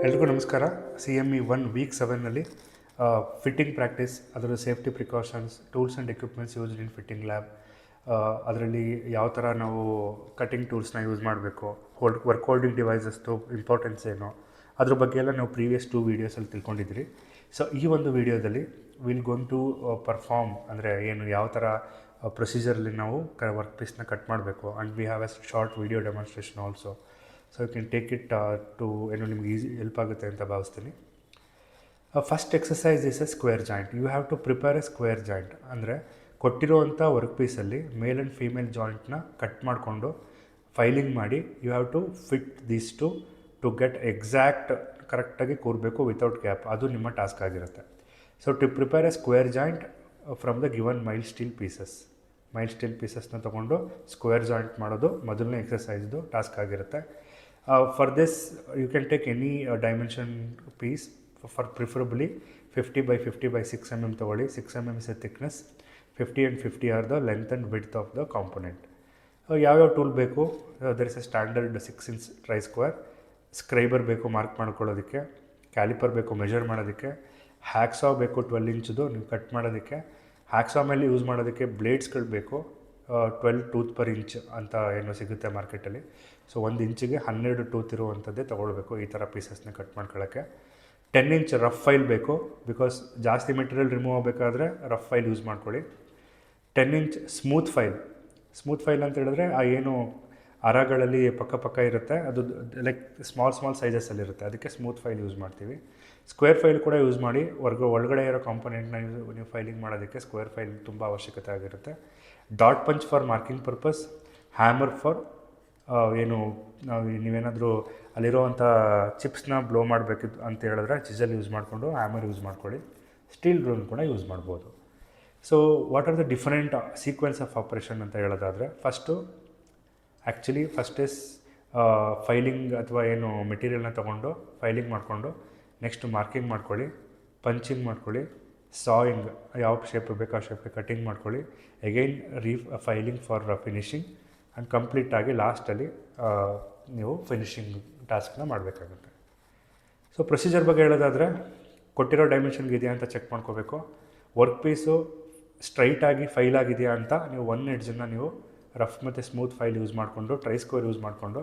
ಎಲ್ರಿಗೂ ನಮಸ್ಕಾರ. CME 1 weak 7ನಲ್ಲಿ fitting practice, ಅದರ safety precautions, tools and equipments used in fitting lab, ಅದರಲ್ಲಿ ಯಾವ ಥರ ನಾವು ಕಟಿಂಗ್ ಟೂಲ್ಸ್ನ ಯೂಸ್ ಮಾಡಬೇಕು, ವರ್ಕ್ ಹೋಲ್ಡಿಂಗ್ ಡಿವೈಸಸ್ದು ಇಂಪಾರ್ಟೆನ್ಸ್ ಏನು, ಅದ್ರ ಬಗ್ಗೆ ಎಲ್ಲ ನಾವು ಪ್ರೀವಿಯಸ್ 2 ವೀಡಿಯೋಸಲ್ಲಿ ತಿಳ್ಕೊಂಡಿದ್ರಿ. ಸೊ ಈ ಒಂದು ವೀಡಿಯೋದಲ್ಲಿ ವಿಲ್ ಗೋನ್ ಟು ಪರ್ಫಾರ್ಮ್, ಅಂದರೆ ಏನು ಯಾವ ಥರ ಪ್ರೊಸೀಜರಲ್ಲಿ ನಾವು ವರ್ಕ್ ಪೀಸ್ನ ಕಟ್ ಮಾಡಬೇಕು. And we have a short video demonstration also. So you can take it to ಏನು ನಿಮ್ಗೆ ಈಸಿ ಹೆಲ್ಪ್ ಆಗುತ್ತೆ ಅಂತ ಭಾವಿಸ್ತೀನಿ. First exercise is a square joint. You have to prepare a square joint. ಅಂದರೆ ಕೊಟ್ಟಿರುವಂಥ work ಪೀಸಲ್ಲಿ male and female ಜಾಯಿಂಟ್ನ cut ಮಾಡಿಕೊಂಡು ಫೈಲಿಂಗ್ ಮಾಡಿ you have to fit these to get exact ಕರೆಕ್ಟಾಗಿ ಕೂರಬೇಕು ವಿತೌಟ್ ಗ್ಯಾಪ್. ಅದು ನಿಮ್ಮ ಟಾಸ್ಕ್ ಆಗಿರುತ್ತೆ. So to prepare a square joint from the given mild steel ಪೀಸಸ್ನ ತೊಗೊಂಡು ಸ್ಕ್ವೇರ್ ಜಾಯಿಂಟ್ ಮಾಡೋದು ಮೊದಲನೇ ಎಕ್ಸಸೈಸ್ದು ಟಾಸ್ಕ್ ಆಗಿರುತ್ತೆ. For this you can take any dimension piece, for preferably 50x50x6 mm ತೊಗೊಳ್ಳಿ. 6 mm is a thickness, 50 and 50 are the length and width of the component. ಯಾವ್ಯಾವ tool ಬೇಕು? There is a standard 6 inch try square, scriber ಬೇಕು mark ಮಾಡ್ಕೊಳ್ಳೋದಕ್ಕೆ, caliper ಬೇಕು measure ಮಾಡೋದಕ್ಕೆ, hacksaw ಬೇಕು 12 ಇಂಚ್ದು ನೀವು cut ಮಾಡೋದಕ್ಕೆ. ಹ್ಯಾಕ್ಸಾ ಮೇಲೆ ಯೂಸ್ ಮಾಡೋದಕ್ಕೆ ಬ್ಲೇಡ್ಸ್ಗಳು ಬೇಕು, 12 ಟೂತ್ ಪರ್ ಇಂಚ್ ಅಂತ ಏನೋ ಸಿಗುತ್ತೆ ಮಾರ್ಕೆಟಲ್ಲಿ. ಸೊ 1 ಇಂಚಿಗೆ 12 ಟೂತ್ ಇರುವಂಥದ್ದೇ ತೊಗೊಳ್ಬೇಕು ಈ ಥರ ಪೀಸಸ್ನ ಕಟ್ ಮಾಡ್ಕೊಳ್ಳೋಕ್ಕೆ. 10 inch ರಫ್ ಫೈಲ್ ಬೇಕು, ಬಿಕಾಸ್ ಜಾಸ್ತಿ ಮೆಟೀರಿಯಲ್ ರಿಮೂವ್ ಆಗಬೇಕಾದ್ರೆ ರಫ್ ಫೈಲ್ ಯೂಸ್ ಮಾಡ್ಕೊಳ್ಳಿ. 10 inch ಸ್ಮೂತ್ ಫೈಲ್ ಅಂತ ಹೇಳಿದ್ರೆ ಆ ಏನು ಅರಗಳಲ್ಲಿ ಪಕ್ಕ ಇರುತ್ತೆ, ಅದು ಲೈಕ್ ಸ್ಮಾಲ್ ಸೈಜಸ್ಸಲ್ಲಿರುತ್ತೆ, ಅದಕ್ಕೆ ಸ್ಮೂತ್ ಫೈಲ್ ಯೂಸ್ ಮಾಡ್ತೀವಿ. ಸ್ಕ್ವೇರ್ ಫೈಲ್ ಕೂಡ ಯೂಸ್ ಮಾಡಿ. ಒಳಗಡೆ ಇರೋ ಕಾಂಪೊನೆಂಟ್ನ ನೀವು ಫೈಲಿಂಗ್ ಮಾಡೋದಕ್ಕೆ ಸ್ಕ್ವೇರ್ ಫೈಲ್ ತುಂಬ ಅವಶ್ಯಕತೆ ಆಗಿರುತ್ತೆ. Dot punch for marking purpose, hammer for ಏನು ನೀವೇನಾದರೂ ಅಲ್ಲಿರೋವಂಥ ಚಿಪ್ಸ್ನ ಬ್ಲೋ ಮಾಡಬೇಕಿತ್ತು ಅಂತ ಹೇಳಿದ್ರೆ ಚಿಸಲ್ ಯೂಸ್ ಮಾಡಿಕೊಂಡು ಹ್ಯಾಮರ್ ಯೂಸ್ ಮಾಡ್ಕೊಳ್ಳಿ. ಸ್ಟೀಲ್ ರೂಲ್ ಕೂಡ ಯೂಸ್ ಮಾಡ್ಬೋದು. So what are the different sequence of operation ಅಂತ ಹೇಳೋದಾದರೆ, ಫಸ್ಟ್ ಇಸ್ ಫೈಲಿಂಗ್ ಅಥವಾ ಏನು ಮೆಟೀರಿಯಲ್ನ ತೊಗೊಂಡು ಫೈಲಿಂಗ್ ಮಾಡಿಕೊಂಡು ನೆಕ್ಸ್ಟ್ ಮಾರ್ಕಿಂಗ್ ಮಾಡ್ಕೊಳ್ಳಿ, ಪಂಚಿಂಗ್ ಮಾಡ್ಕೊಳ್ಳಿ, ಸಾಯಿಂಗ್ ಯಾವ ಶೇಪ್ ಬೇಕು ಆ ಶೇಪ್ಗೆ ಕಟಿಂಗ್ ಮಾಡ್ಕೊಳ್ಳಿ, again filing for finishing, and ಕಂಪ್ಲೀಟಾಗಿ ಲಾಸ್ಟಲ್ಲಿ ನೀವು ಫಿನಿಷಿಂಗ್ ಟಾಸ್ಕ್ನ ಮಾಡಬೇಕಾಗುತ್ತೆ. ಸೊ ಪ್ರೊಸೀಜರ್ ಬಗ್ಗೆ ಹೇಳೋದಾದರೆ, ಕೊಟ್ಟಿರೋ ಡೈಮೆನ್ಷನ್ಗೆ ಇದೆಯಾ ಅಂತ ಚೆಕ್ ಮಾಡ್ಕೋಬೇಕು. ವರ್ಕ್ ಪೀಸು ಸ್ಟ್ರೈಟಾಗಿ ಫೈಲ್ ಆಗಿದೆಯಾ ಅಂತ ನೀವು 1 ಎಡ್ಜನ್ನು ನೀವು ರಫ್ ಮತ್ತು ಸ್ಮೂತ್ ಫೈಲ್ ಯೂಸ್ ಮಾಡಿಕೊಂಡು ಟ್ರೈ ಸ್ಕ್ವೇರ್ ಯೂಸ್ ಮಾಡಿಕೊಂಡು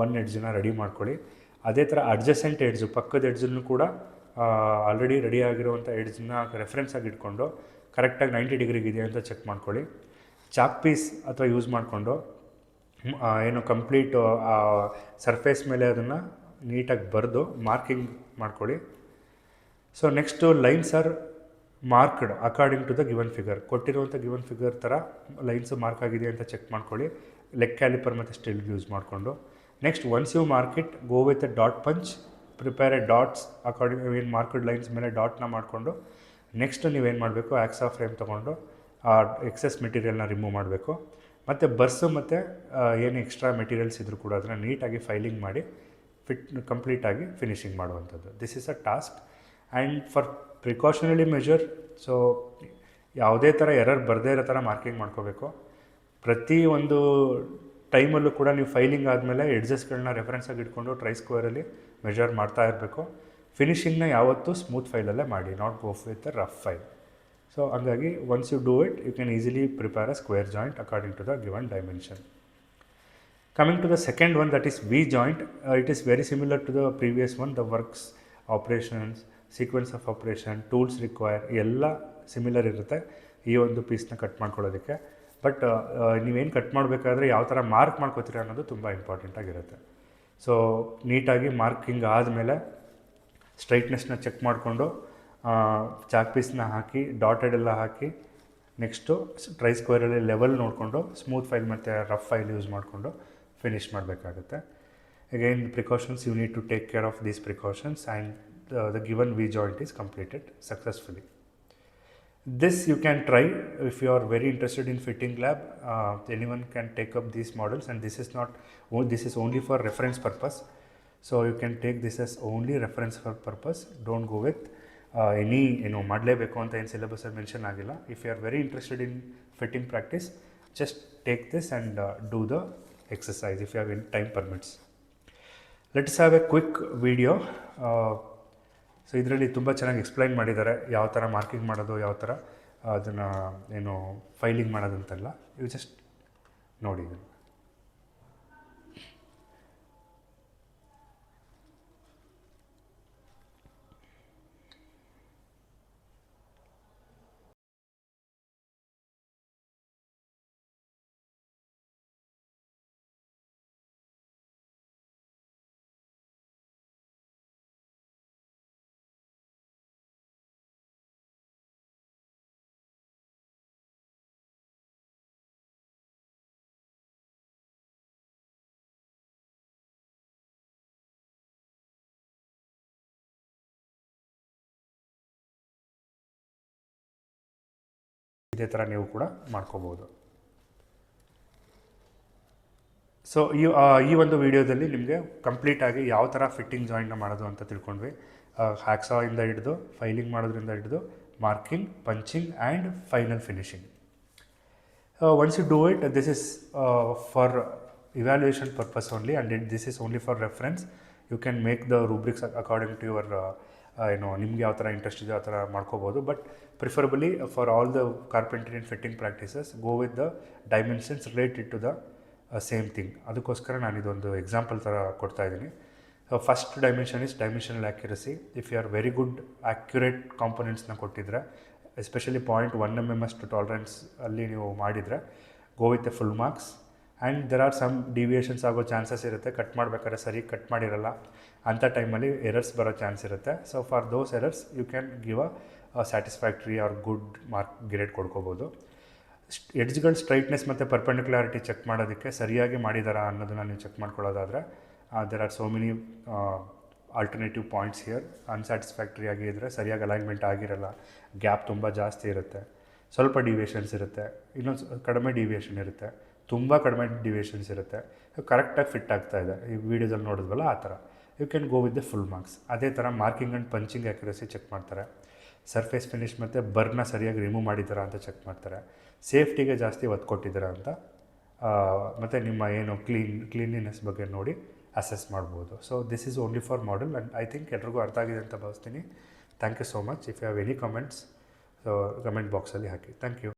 1 ಎಡ್ಜನ್ನು ರೆಡಿ ಮಾಡ್ಕೊಳ್ಳಿ. ಅದೇ ಥರ ಅಡ್ಜಸೆಂಟ್ ಎಡ್ಜು, ಪಕ್ಕದ ಎಡ್ಜನ್ನು ಕೂಡ ಆಲ್ರೆಡಿ ರೆಡಿ ಆಗಿರುವಂಥ ಎಡ್ಜನ್ನ ರೆಫರೆನ್ಸ್ ಆಗಿ ಇಟ್ಕೊಂಡು ಕರೆಕ್ಟಾಗಿ 90 ಡಿಗ್ರಿಗೆ ಇದೆಯಾ ಅಂತ ಚೆಕ್ ಮಾಡ್ಕೊಳ್ಳಿ. ಚಾಕ್ ಪೀಸ್ ಅಥವಾ ಯೂಸ್ ಮಾಡಿಕೊಂಡು ಏನು ಕಂಪ್ಲೀಟ್ ಸರ್ಫೇಸ್ ಮೇಲೆ ಅದನ್ನು ನೀಟಾಗಿ ಬರೆದು ಮಾರ್ಕಿಂಗ್ ಮಾಡ್ಕೊಳ್ಳಿ. So next lines are marked according to the given figure. ಕೊಟ್ಟಿರುವಂಥ ಗಿವನ್ ಫಿಗರ್ ಥರ ಲೈನ್ಸು ಮಾರ್ಕ್ ಆಗಿದೆ ಅಂತ ಚೆಕ್ ಮಾಡ್ಕೊಳ್ಳಿ, ಲೆಗ್ ಕ್ಯಾಲಿಪರ್ ಮತ್ತು ಸ್ಟಿಲ್ ಯೂಸ್ ಮಾಡಿಕೊಂಡು. Next once you mark it, go with a dot punch, prepare a dots according ಏನು marked lines ಮೇಲೆ ಡಾಟ್ನ ಮಾಡಿಕೊಂಡು ನೆಕ್ಸ್ಟ್ ನೀವೇನು ಮಾಡಬೇಕು, ಆ್ಯಕ್ಸಾ ಫ್ರೇಮ್ ತೊಗೊಂಡು ಆ ಎಕ್ಸೆಸ್ ಮೆಟೀರಿಯಲ್ನ ರಿಮೂವ್ ಮಾಡಬೇಕು. ಮತ್ತು ಬರ್ಸು ಮತ್ತು ಏನು ಎಕ್ಸ್ಟ್ರಾ ಮೆಟೀರಿಯಲ್ಸ್ ಇದ್ದರೂ ಕೂಡ ಅದನ್ನು ನೀಟಾಗಿ ಫೈಲಿಂಗ್ ಮಾಡಿ ಕಂಪ್ಲೀಟಾಗಿ ಫಿನಿಷಿಂಗ್ ಮಾಡುವಂಥದ್ದು. This is a task. And for precautionary measure, so ಯಾವುದೇ ಥರ ಎರರ್ ಬರದೇ ಇರೋ ಥರ ಮಾರ್ಕಿಂಗ್ ಮಾಡ್ಕೋಬೇಕು. ಪ್ರತಿ ಒಂದು ಟೈಮಲ್ಲೂ ಕೂಡ ನೀವು ಫೈಲಿಂಗ್ ಆದಮೇಲೆ ಎಡ್ಜಸ್ಗಳನ್ನ ರೆಫರೆನ್ಸಾಗಿ ಇಟ್ಕೊಂಡು ಟ್ರೈ ಸ್ಕ್ವೇರಲ್ಲಿ ಮೆಜರ್ ಮಾಡ್ತಾ ಇರಬೇಕು. ಫಿನಿಷಿಂಗ್ನ ಯಾವತ್ತೂ ಸ್ಮೂತ್ ಫೈಲಲ್ಲೇ ಮಾಡಿ, not go with a rough file. So ಹಂಗಾಗಿ once you do it, you can easily prepare a square joint according to the given dimension. Coming to the second one, that is V joint, it is very similar to the previous one. The works, operations, sequence of operation, tools require ಎಲ್ಲ similar ಇರುತ್ತೆ ಈ ಒಂದು ಪೀಸ್ನ cut ಮಾಡ್ಕೊಳ್ಳೋದಕ್ಕೆ. But ನೀವೇನು cut ಮಾಡಬೇಕಾದ್ರೆ ಯಾವ ಥರ mark ಮಾಡ್ಕೋತೀರ ಅನ್ನೋದು ತುಂಬ ಇಂಪಾರ್ಟೆಂಟ್ ಆಗಿರುತ್ತೆ. ಸೊ ನೀಟಾಗಿ ಮಾರ್ಕಿಂಗ್ ಆದಮೇಲೆ ಸ್ಟ್ರೈಟ್ನೆಸ್ನ ಚೆಕ್ ಮಾಡಿಕೊಂಡು ಚಾಕ್ ಪೀಸ್ನ ಹಾಕಿ ಡಾಟೆಡ್ ಎಲ್ಲ ಹಾಕಿ ನೆಕ್ಸ್ಟು ಟ್ರೈ ಸ್ಕ್ವೇರಲ್ಲಿ ಲೆವೆಲ್ ನೋಡಿಕೊಂಡು ಸ್ಮೂತ್ ಫೈಲ್ ಮತ್ತು ರಫ್ ಫೈಲ್ ಯೂಸ್ ಮಾಡಿಕೊಂಡು ಫಿನಿಷ್ ಮಾಡಬೇಕಾಗುತ್ತೆ. Again precautions, you need to take care of these precautions and the given V joint is completed successfully. This you can try if you are very interested in fitting lab. Anyone can take up these models, and this is only for reference purpose. So you can take this as only reference for purpose. Don't go with any ಮಾಡಲೇಬೇಕು ಅಂತ ಏನು ಸಿಲೆಬಸಲ್ಲಿ mention ಆಗಿಲ್ಲ. If you are very interested in fitting practice, just take this and do the exercise if you have time permits. Let's have a quick video so ಇದರಲ್ಲಿ ತುಂಬ ಚೆನ್ನಾಗಿ explain ಮಾಡಿದ್ದಾರೆ ಯಾವ ಥರ ಮಾರ್ಕಿಂಗ್ ಮಾಡೋದು, ಯಾವ ಥರ ಅದನ್ನು ಏನು ಫೈಲಿಂಗ್ ಮಾಡೋದಂತೆಲ್ಲ. ಇವು ಜಸ್ಟ್ ನೋಡಿ ಇದನ್ನು. ಇದೇ ಥರ ನೀವು ಕೂಡ ಮಾಡ್ಕೋಬೋದು. ಸೊ ಈ ಒಂದು ವಿಡಿಯೋದಲ್ಲಿ ನಿಮಗೆ ಕಂಪ್ಲೀಟಾಗಿ ಯಾವ ಥರ ಫಿಟ್ಟಿಂಗ್ ಜಾಯಿಂಟ್ನ ಮಾಡೋದು ಅಂತ ತಿಳ್ಕೊಂಡ್ವಿ. ಹ್ಯಾಕ್ಸಾಯಿಂದ ಹಿಡಿದು ಫೈಲಿಂಗ್ ಮಾಡೋದ್ರಿಂದ ಹಿಡಿದು marking, punching and final finishing. Once you do it, this is for evaluation purpose only, and this is only for reference. You can make the rubrics according to your ನಿಮ್ಗೆ ಯಾವ ಥರ interest ಇದೆ ಆ ಥರ ಮಾಡ್ಕೋಬೋದು. But preferably for all the carpentry and fitting practices go with the dimensions related to the same thing. ಅದಕ್ಕೋಸ್ಕರ ನಾನು ಇದೊಂದು ಎಕ್ಸಾಂಪಲ್ ಥರ ಕೊಡ್ತಾ ಇದ್ದೀನಿ. First dimension is dimensional accuracy. If you are very good accurate ಕಾಂಪೊನೆಂಟ್ಸ್ನ ಕೊಟ್ಟಿದ್ರೆ, ಎಸ್ಪೆಷಲಿ 0.1 mm ಅಷ್ಟು tolerance ಅಲ್ಲಿ ನೀವು ಮಾಡಿದರೆ, go with a full marks. And there are some deviations ಆಗೋ ಚಾನ್ಸಸ್ ಇರುತ್ತೆ. ಕಟ್ ಮಾಡಬೇಕಾದ್ರೆ ಸರಿ ಕಟ್ ಮಾಡಿರಲ್ಲ, ಅಂಥ ಟೈಮಲ್ಲಿ ಎರರ್ಸ್ ಬರೋ ಚಾನ್ಸ್ ಇರುತ್ತೆ. So for those errors you can give a satisfactory or good mark grade ಕೊಡ್ಕೋಬೋದು. ಎಡ್ಜ್ಗಳ ಸ್ಟ್ರೈಟ್ನೆಸ್ ಮತ್ತು ಪರ್ಪೆಂಡಿಕ್ಯುಲಾರಿಟಿ ಚೆಕ್ ಮಾಡೋದಕ್ಕೆ ಸರಿಯಾಗಿ ಮಾಡಿದಾರಾ ಅನ್ನೋದನ್ನು ನೀವು ಚೆಕ್ ಮಾಡ್ಕೊಳ್ಳೋದಾದರೆ, there are so many alternative points here. Unsatisfactory ಆಗಿದ್ದರೆ ಸರಿಯಾಗಿ ಅಲೈನ್ಮೆಂಟ್ ಆಗಿರಲ್ಲ, ಗ್ಯಾಪ್ ತುಂಬ ಜಾಸ್ತಿ ಇರುತ್ತೆ, ಸ್ವಲ್ಪ ಡಿವಿಯೇಷನ್ಸ್ ಇರುತ್ತೆ, ಇನ್ನೊಂದು ಕಡಿಮೆ ಡಿವಿಯೇಷನ್ ಇರುತ್ತೆ, ತುಂಬ ಕಡಿಮೆ ಡಿವಿಯೇಷನ್ಸ್ ಇರುತ್ತೆ, ಕರೆಕ್ಟಾಗಿ ಫಿಟ್ ಆಗ್ತಾಯಿದೆ. ಈ ವಿಡಿಯೋದಲ್ಲಿ ನೋಡಿದ್ವಲ್ಲ ಆ ಥರ you can go with the full marks. ಅದೇ ಥರ marking and punching accuracy check ಮಾಡ್ತಾರೆ. ಸರ್ಫೇಸ್ ಫಿನಿಶ್ ಮತ್ತು ಬರ್ನ ಸರಿಯಾಗಿ ರಿಮೂವ್ ಮಾಡಿದ್ದಾರಾ ಅಂತ ಚೆಕ್ ಮಾಡ್ತಾರೆ. ಸೇಫ್ಟಿಗೆ ಜಾಸ್ತಿ ಒತ್ತು ಕೊಟ್ಟಿದ್ದೀರಾ ಅಂತ, ಮತ್ತು ನಿಮ್ಮ ಏನು ಕ್ಲೀನ್ಲಿನೆಸ್ ಬಗ್ಗೆ ನೋಡಿ ಅಸೆಸ್ ಮಾಡ್ಬೋದು. So this is only for model, and I think ಎಲ್ರಿಗೂ ಅರ್ಥ ಆಗಿದೆ ಅಂತ ಭಾವಿಸ್ತೀನಿ. Thank you so much. If you have any comments, comment ಬಾಕ್ಸಲ್ಲಿ ಹಾಕಿ. Thank you.